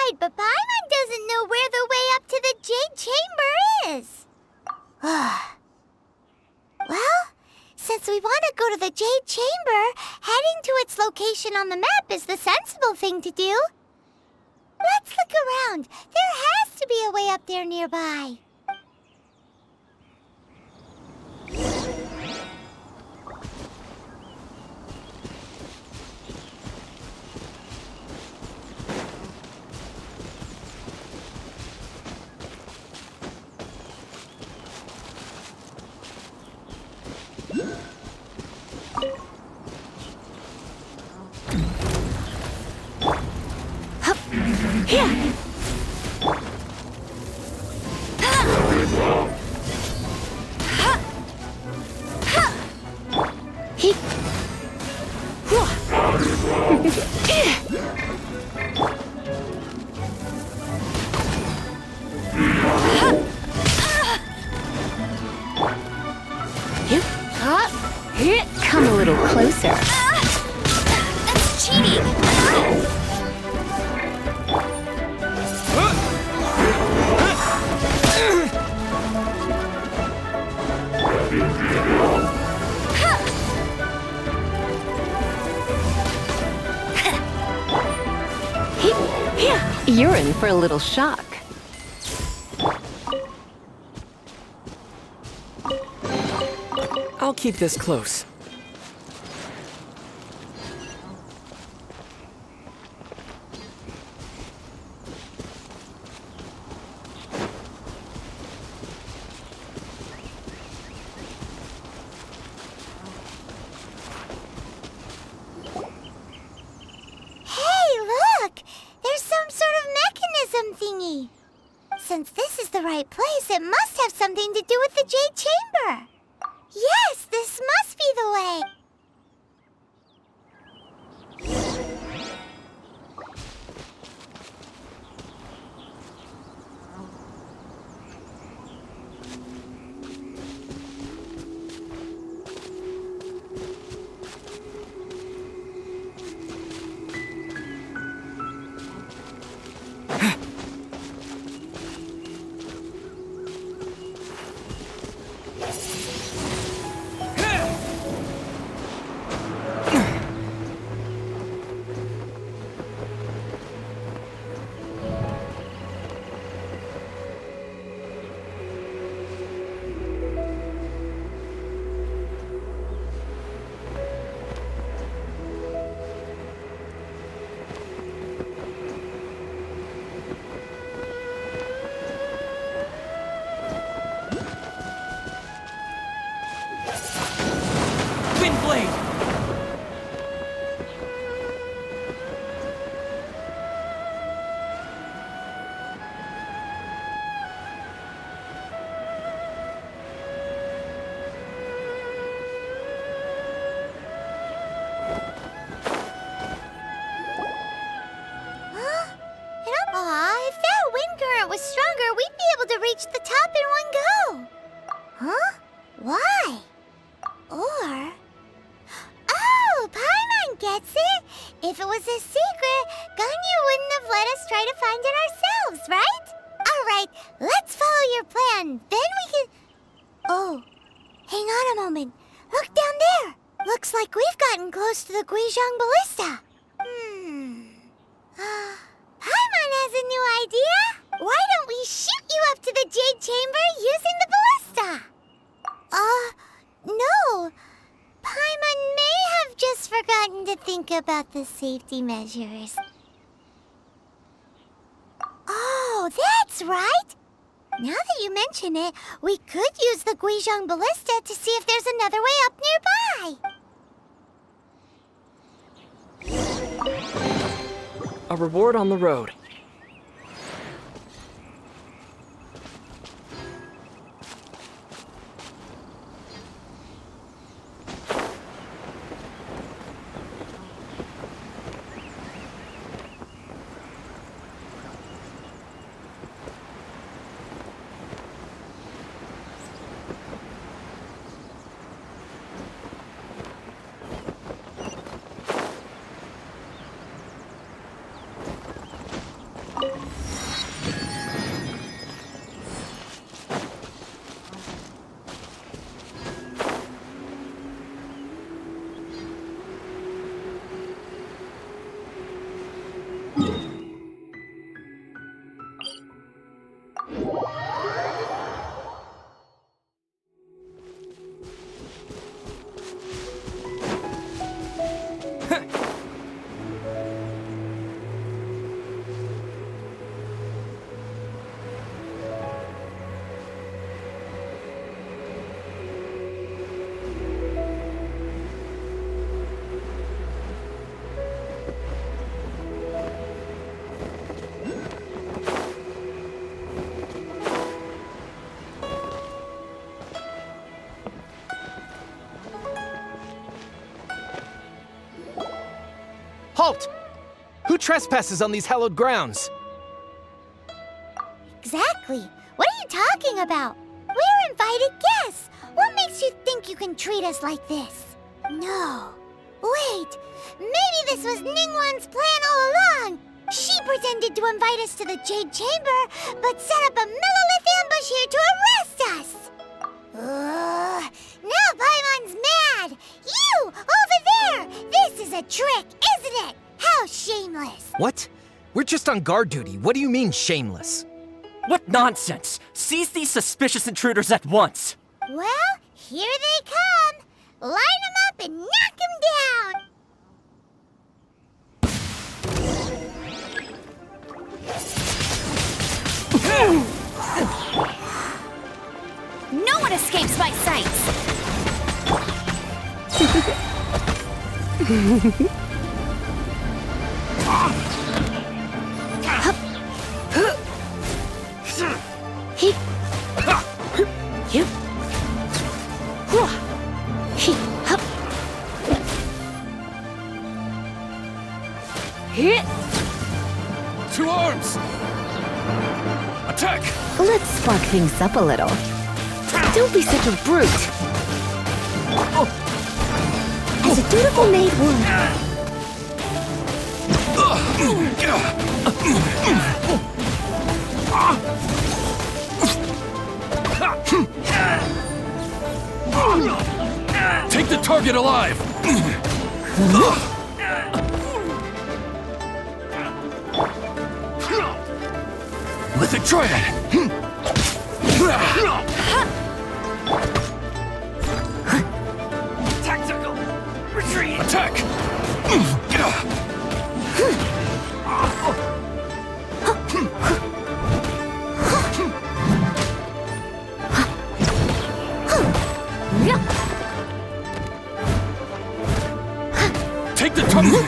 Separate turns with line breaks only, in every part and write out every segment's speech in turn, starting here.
right, but Paimon doesn't know where the way up to the Jade Chamber is. Well, since we want to go to the Jade Chamber, heading to its location on the map is the sensible thing to do. Let's look around. There has to be a way up there nearby.
Come a little closer.
That's cheating.
You're in for a little shock.
I'll keep this close.
Since this is the right place, it must have something to do with the Jade Chamber. Yes, this must be the way. Reach the top in one go. Huh? Why? Or... Oh, Paimon gets it. If it was a secret, Ganyu wouldn't have let us try to find it ourselves, right? All right, let's follow your plan. Then we can... Oh, hang on a moment. Look down there. Looks like we've gotten close to the Guizhong Ballista. Paimon has a new idea. Why don't we shoot you up to the Jade Chamber using the ballista? No. Paimon may have just forgotten to think about the safety measures. Oh, that's right. Now that you mention it, we could use the Guizhong Ballista to see if there's another way up nearby.
A reward on the road. Who trespasses on these hallowed grounds?
Exactly. What are you talking about? We're invited guests. What makes you think you can treat us like this? No. Wait. Maybe this was Ningguang's plan all along. She pretended to invite us to the Jade Chamber, but set up a Millilith ambush here to arrest us. Now Paimon's mad. You, over there. This is a trick, isn't it? How shameless.
What? We're just on guard duty. What do you mean, shameless?
What nonsense! Seize these suspicious intruders at once!
Well, here they come. Line them up and knock them down.
No one escapes my sights!
To arms! Attack!
Let's spark things up a little. Don't be such a brute. As a dutiful maid would.
Take the target alive! With a triad!
Tactical! Retreat!
Attack! Take the target!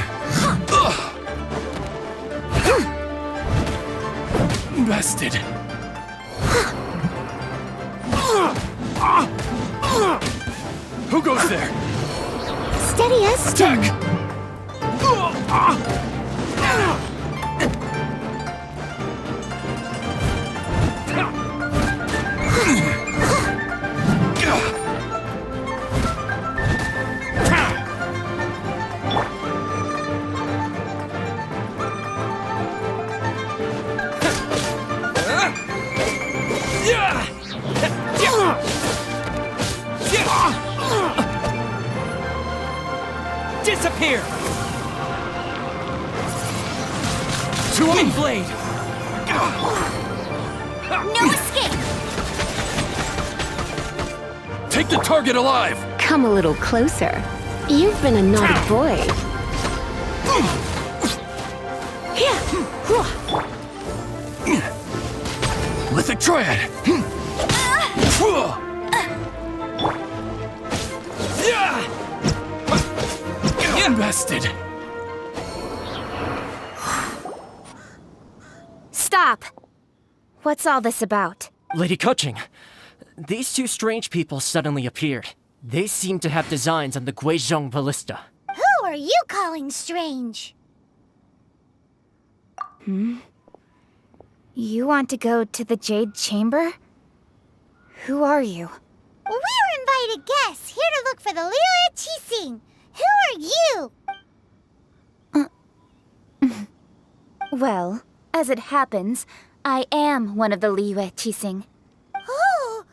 Bested! Who goes there?
Steady as stone.
Attack!
Disappear!
To
Blade!
No escape!
Take the target alive!
Come a little closer. You've been a naughty boy.
With a triad! Bested!
Stop! What's all this about?
Lady Kuching, these two strange people suddenly appeared. They seem to have designs on the Guizhong Ballista.
Who are you calling strange?
You want to go to the Jade Chamber? Who are you?
We're invited guests here to look for the Liyue Qixing. Who are you?
Well, as it happens, I am one of the Liyue Qixing.
Oh,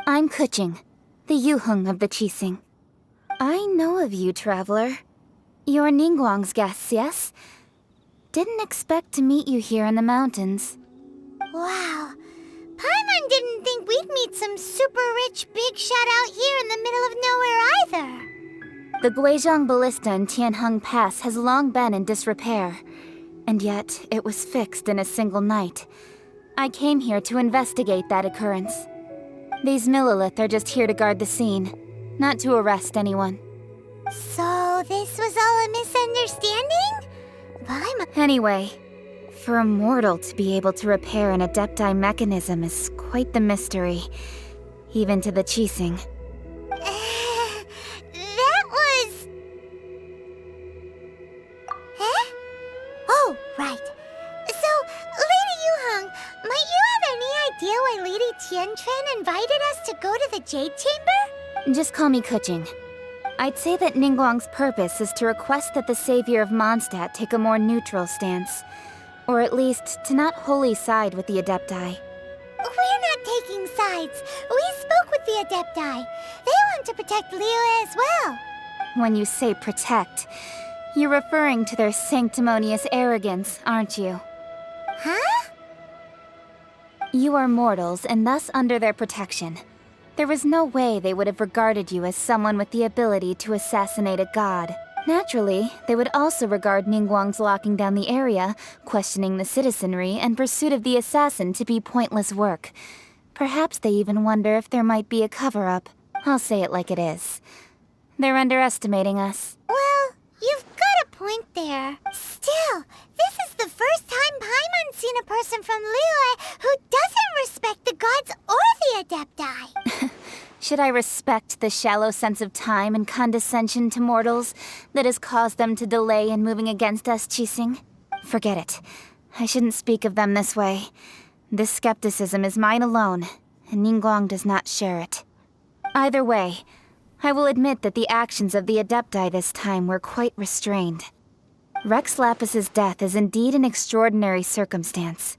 I'm Kuching, the Yuheng of the Qixing. I know of you, traveler. You're Ningguang's guests, yes? Didn't expect to meet you here in the mountains.
wow. Paimon didn't think we'd meet some super rich big shot out here in the middle of nowhere either.
The Guizhong Ballista in Tianheng Pass has long been in disrepair, and yet it was fixed in a single night. I came here to investigate that occurrence. These Millilith are just here to guard the scene, not to arrest anyone.
So this was all a misunderstanding? Paimon...
Anyway, for a mortal to be able to repair an Adepti mechanism is quite the mystery, even to the Qixing.
that was... Huh? idea why Lady Tianquan invited us to go to the Jade Chamber?
Just call me Kuching. I'd say that Ningguang's purpose is to request that the savior of Mondstadt take a more neutral stance. Or at least, to not wholly side with the Adepti.
We're not taking sides. We spoke with the Adepti. They want to protect Liyue as well.
When you say protect, you're referring to their sanctimonious arrogance, aren't you?
Huh?
You are mortals, and thus under their protection. There was no way they would have regarded you as someone with the ability to assassinate a god. Naturally, they would also regard Ningguang's locking down the area, questioning the citizenry, and pursuit of the assassin to be pointless work. Perhaps they even wonder if there might be a cover-up. I'll say it like it is. They're underestimating us.
Well, you've got a point there. Still, this is the first time Paimon's seen a person from Liyue who doesn't respect the gods or the Adepti.
Should I respect the shallow sense of time and condescension to mortals that has caused them to delay in moving against us, Qixing? Forget it. I shouldn't speak of them this way. This skepticism is mine alone, and Ningguang does not share it. Either way, I will admit that the actions of the Adepti this time were quite restrained. Rex Lapis's death is indeed an extraordinary circumstance.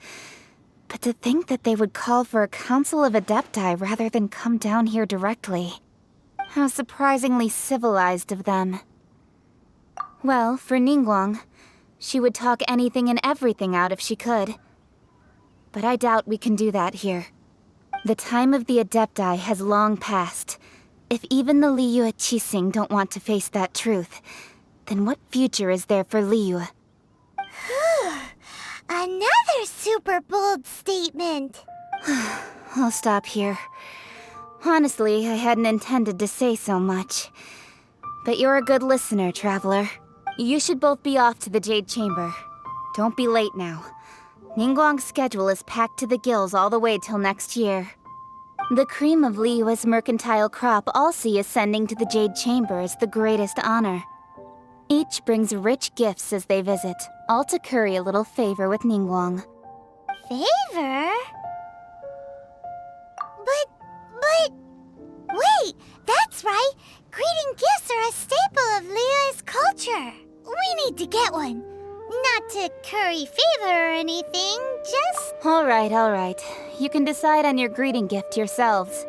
But to think that they would call for a council of Adepti rather than come down here directly. How surprisingly civilized of them. Well, for Ningguang, she would talk anything and everything out if she could. But I doubt we can do that here. The time of the Adepti has long passed. If even the Liyue Qixing don't want to face that truth, then what future is there for Liyue?
Another super bold statement.
I'll stop here. Honestly, I hadn't intended to say so much. But you're a good listener, Traveler. You should both be off to the Jade Chamber. Don't be late now. Ningguang's schedule is packed to the gills all the way till next year. The cream of Liyue's mercantile crop all see ascending to the Jade Chamber as the greatest honor. Each brings rich gifts as they visit, all to curry a little favor with Ningguang.
Favor? But... Wait, that's right! Greeting gifts are a staple of Liyue's culture. We need to get one. Not to curry favor or anything, just...
All right. You can decide on your greeting gift yourselves.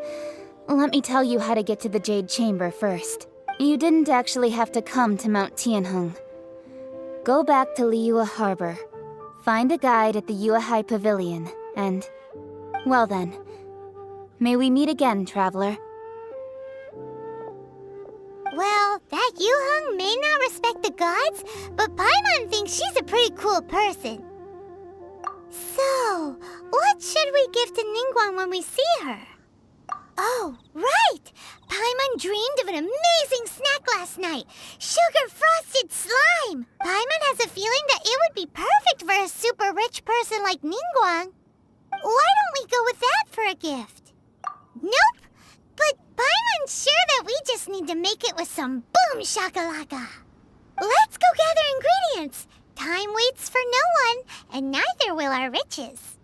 Let me tell you how to get to the Jade Chamber first. You didn't actually have to come to Mount Tianheng. Go back to Liyue Harbor. Find a guide at the Yuehai Pavilion, and... Well then. May we meet again, Traveler.
Well, that Yuheng may not respect the gods, but Paimon thinks she's a pretty cool person. So, what should we give to Ningguang when we see her? Oh, right! Paimon dreamed of an amazing snack last night! Sugar-frosted slime! Paimon has a feeling that it would be perfect for a super rich person like Ningguang. Why don't we go with that for a gift? Nope! But Paimon's sure that we just need to make it with some boom shakalaka! Let's go gather ingredients! Time waits for no one, and neither will our riches.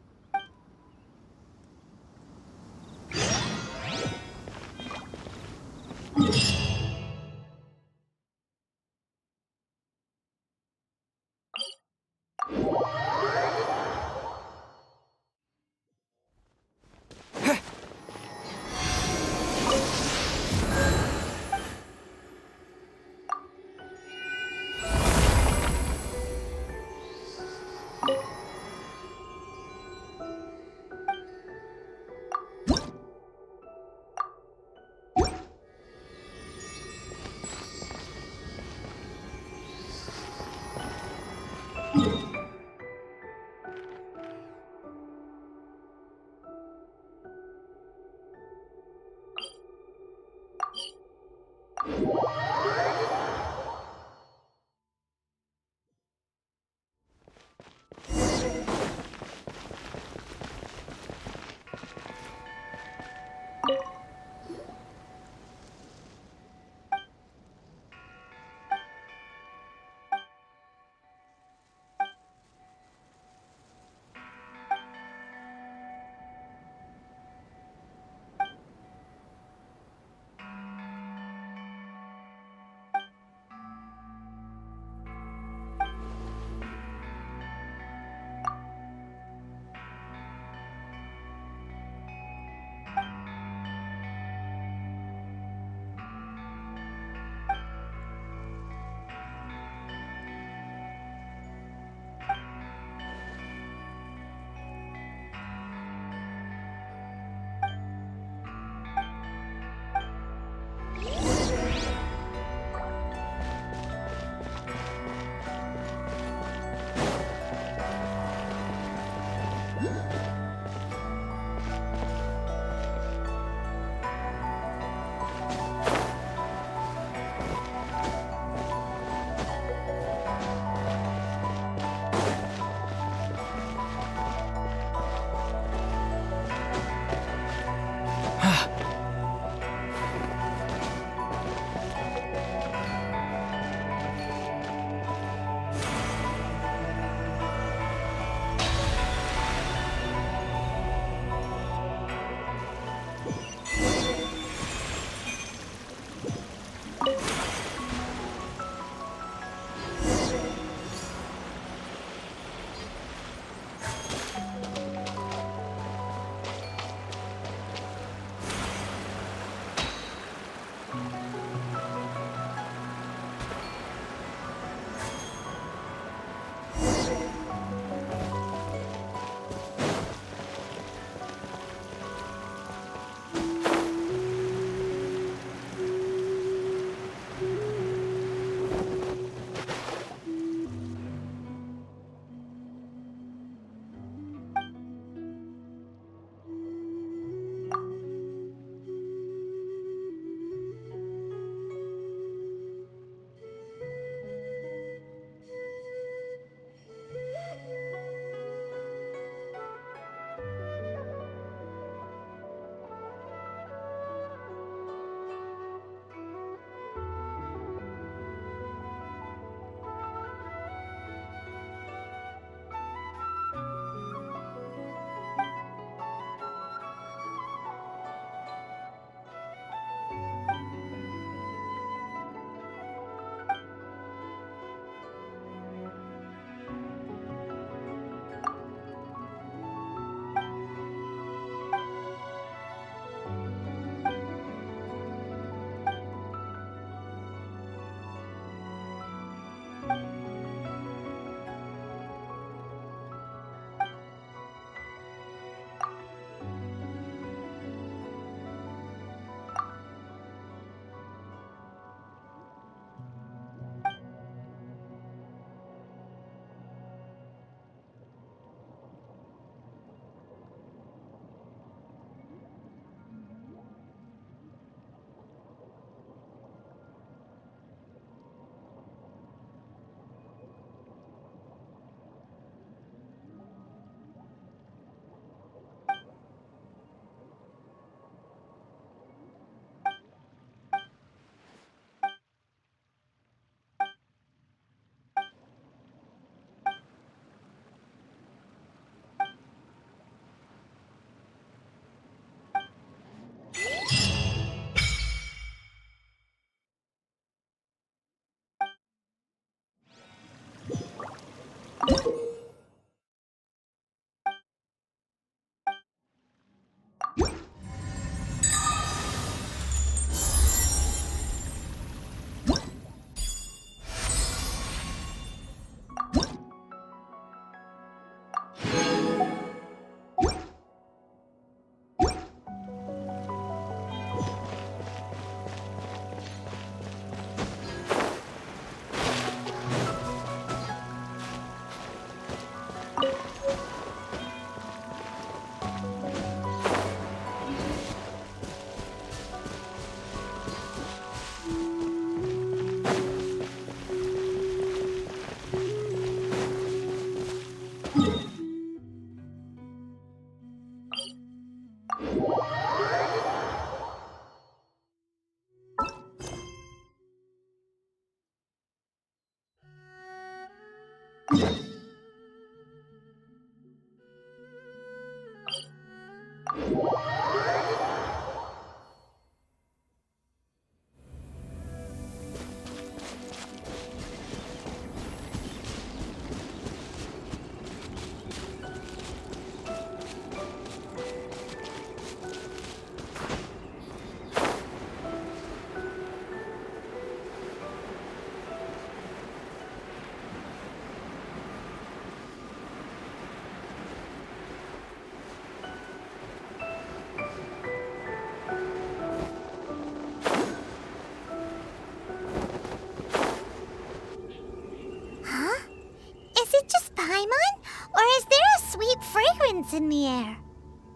ruins in the air.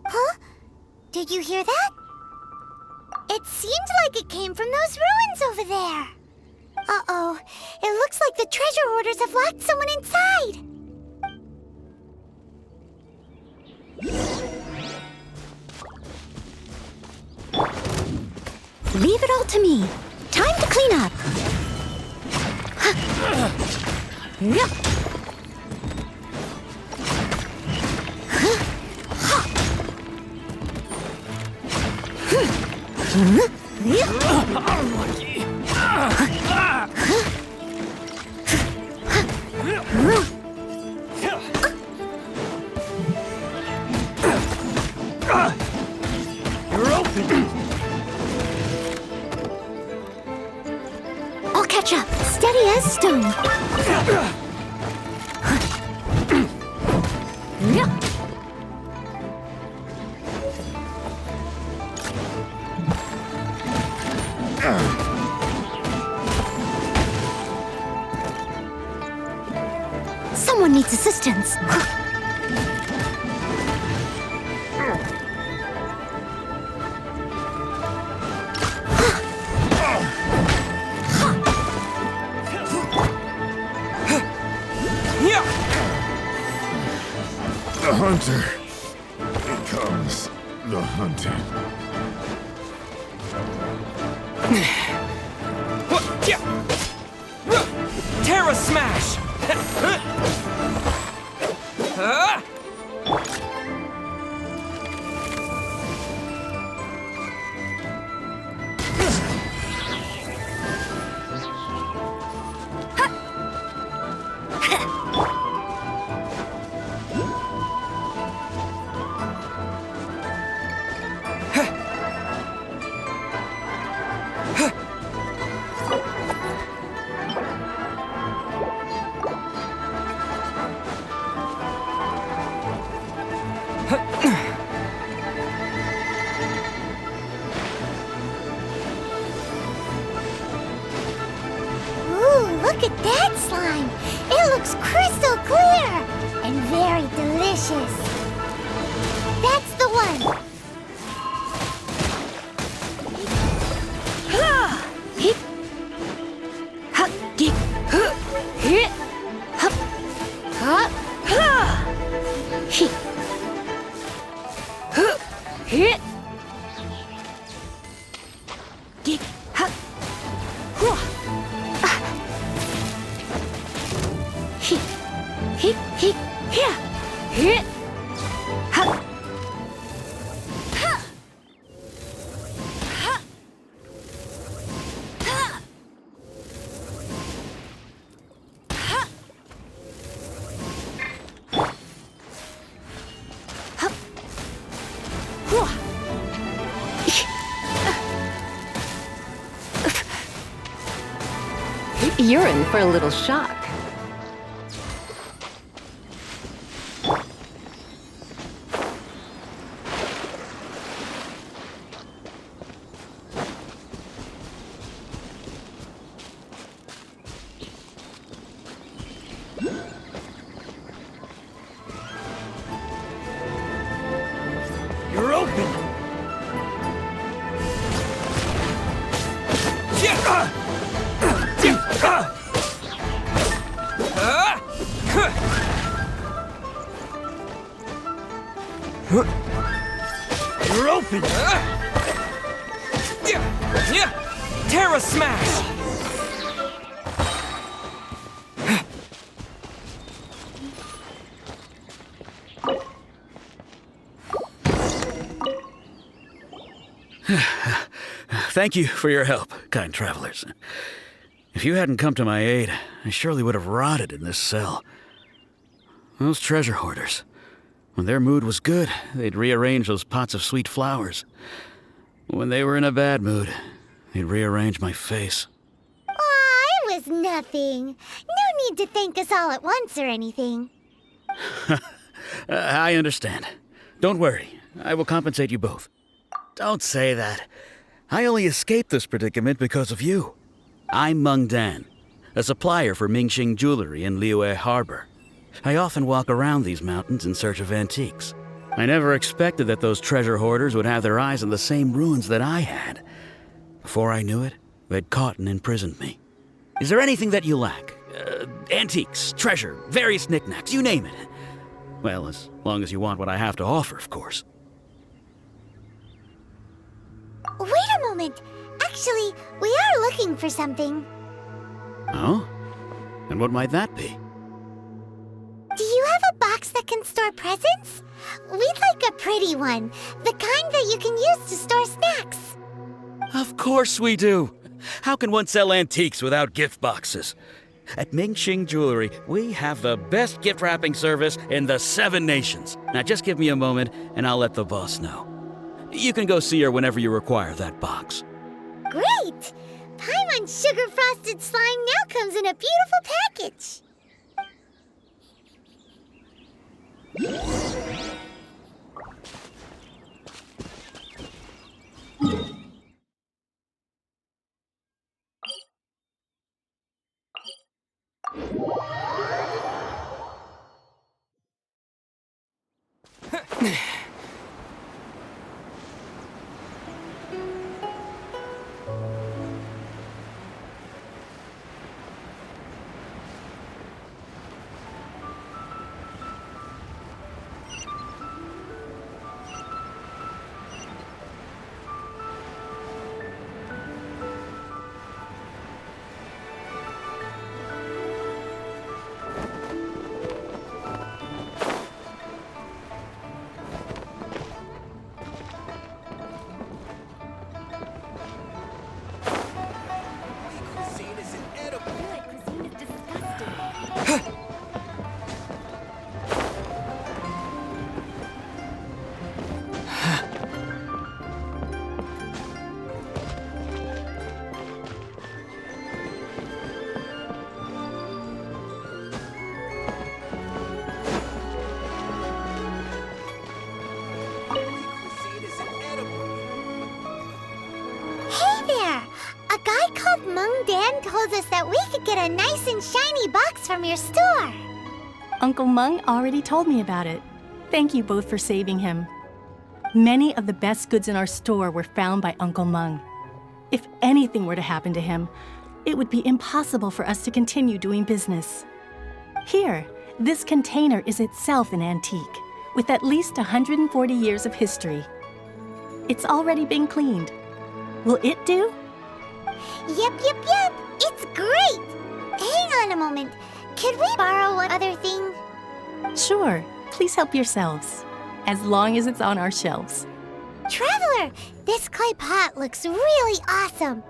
Huh? Did you hear that? It seemed like it came from those ruins over there. Uh-oh. It looks like the treasure hoarders have locked someone inside.
Leave it all to me. Time to clean up.
You're open!
I'll catch up. Steady as stone. Someone needs assistance.
The hunter becomes the hunted.
Terra Smash!
Ooh, look at that slime. It looks crystal clear and very delicious. That's the one.
You're in for a little shock.
You're open! You're open! Terra Smash!
Thank you for your help, kind travelers. If you hadn't come to my aid, I surely would have rotted in this cell. Those treasure hoarders, when their mood was good, they'd rearrange those pots of sweet flowers. When they were in a bad mood, they'd rearrange my face.
Aw, it was nothing. No need to thank us all at once or anything.
I understand. Don't worry, I will compensate you both. Don't say that. I only escaped this predicament because of you. I'm Meng Dan, a supplier for Mingxing Jewelry in Liyue Harbor. I often walk around these mountains in search of antiques. I never expected that those treasure hoarders would have their eyes on the same ruins that I had. Before I knew it, they'd caught and imprisoned me. Is there anything that you lack? Antiques, treasure, various knickknacks, you name it. Well, as long as you want what I have to offer, of course.
Wait a moment. Actually, we are looking for something.
Oh? And what might that be?
Do you have a box that can store presents? We'd like a pretty one. The kind that you can use to store snacks.
Of course we do. How can one sell antiques without gift boxes? At Mingxing Jewelry, we have the best gift wrapping service in the 7 nations. Now just give me a moment and I'll let the boss know. You can go see her whenever you require that box.
Great! Paimon Sugar Frosted Slime now comes in a beautiful package. Dan told us that we could get a nice and shiny box from your store.
Uncle Meng already told me about it. Thank you both for saving him. Many of the best goods in our store were found by Uncle Meng. If anything were to happen to him, it would be impossible for us to continue doing business. Here, this container is itself an antique, with at least 140 years of history. It's already been cleaned. Will it do?
Yep. It's great! Hang on a moment. Could we borrow one other thing?
Sure. Please help yourselves. As long as it's on our shelves.
Traveler, this clay pot looks really awesome.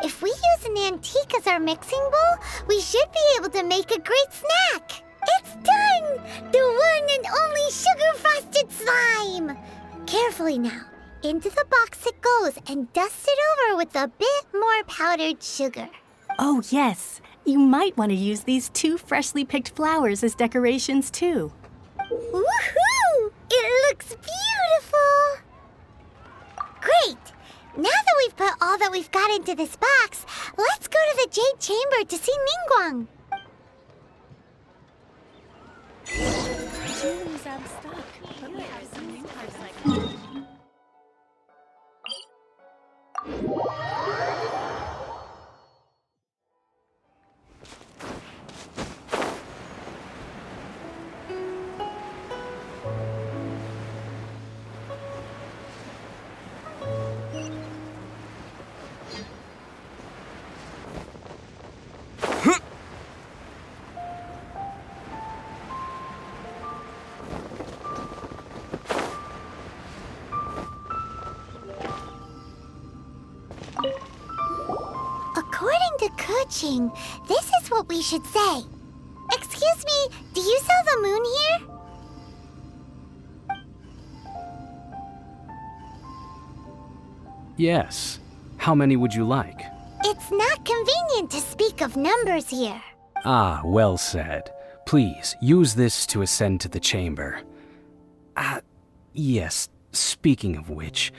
If we use an antique as our mixing bowl, we should be able to make a great snack. It's done! The one and only sugar-frosted slime! Carefully now. Into the box it goes and dust it over with a bit more powdered sugar.
Oh, yes. You might want to use these 2 freshly picked flowers as decorations, too.
Woohoo! It looks beautiful! Great! Now that we've put all that we've got into this box, let's go to the Jade Chamber to see Ningguang. According to Kuching, this is what we should say. Excuse me, do you sell the moon here?
Yes. How many would you like?
It's not convenient to speak of numbers here.
Ah, well said. Please, use this to ascend to the chamber. Yes, speaking of which,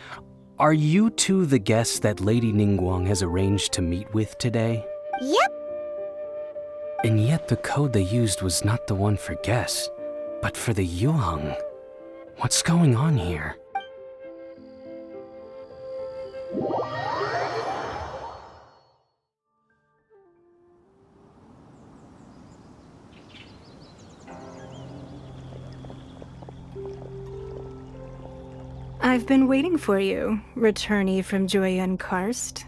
are you two the guests that Lady Ningguang has arranged to meet with today?
Yep.
And yet the code they used was not the one for guests, but for the Yuheng. What's going on here?
I've been waiting for you, returnee from Joyun Karst.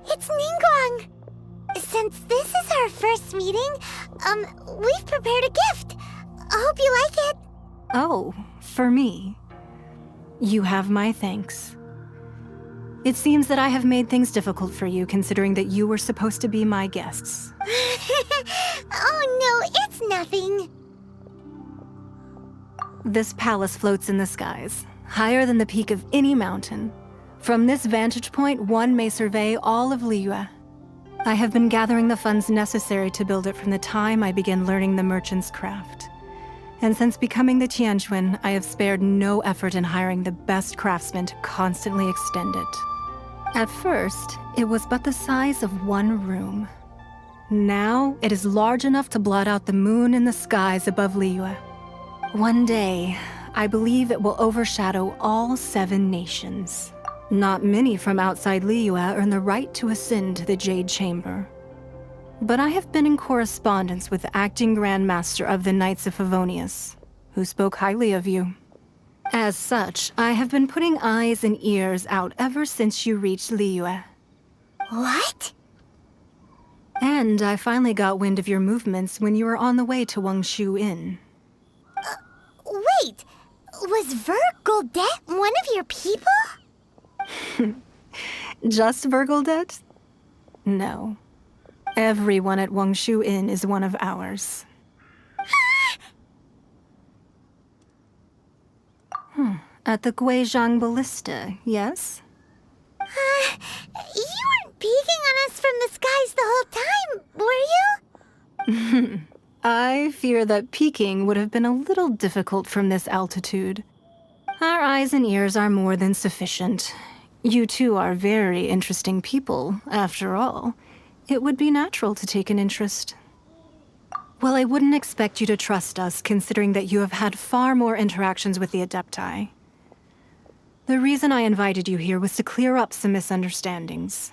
It's Ningguang! Since this is our first meeting, we've prepared a gift. I hope you like it.
Oh, for me. You have my thanks. It seems that I have made things difficult for you, considering that you were supposed to be my guests.
Oh no, it's nothing.
This palace floats in the skies, higher than the peak of any mountain. From this vantage point, one may survey all of Liyue. I have been gathering the funds necessary to build it from the time I began learning the merchant's craft. And since becoming the Tianquan, I have spared no effort in hiring the best craftsmen to constantly extend it. At first, it was but the size of one room. Now, it is large enough to blot out the moon in the skies above Liyue. One day, I believe it will overshadow all 7 nations. Not many from outside Liyue earn the right to ascend to the Jade Chamber. But I have been in correspondence with the acting Grand Master of the Knights of Favonius, who spoke highly of you. As such, I have been putting eyes and ears out ever since you reached Liyue.
What?
And I finally got wind of your movements when you were on the way to Wangshu Inn.
Wait, was Vergoldet one of your people?
Just Vergoldet? No. Everyone at Wangshu Inn is one of ours. At the Guizhang Ballista, yes?
You weren't peeking on us from the skies the whole time, were you?
I fear that peeking would have been a little difficult from this altitude. Our eyes and ears are more than sufficient. You two are very interesting people, after all. It would be natural to take an interest. Well, I wouldn't expect you to trust us, considering that you have had far more interactions with the Adepti. The reason I invited you here was to clear up some misunderstandings.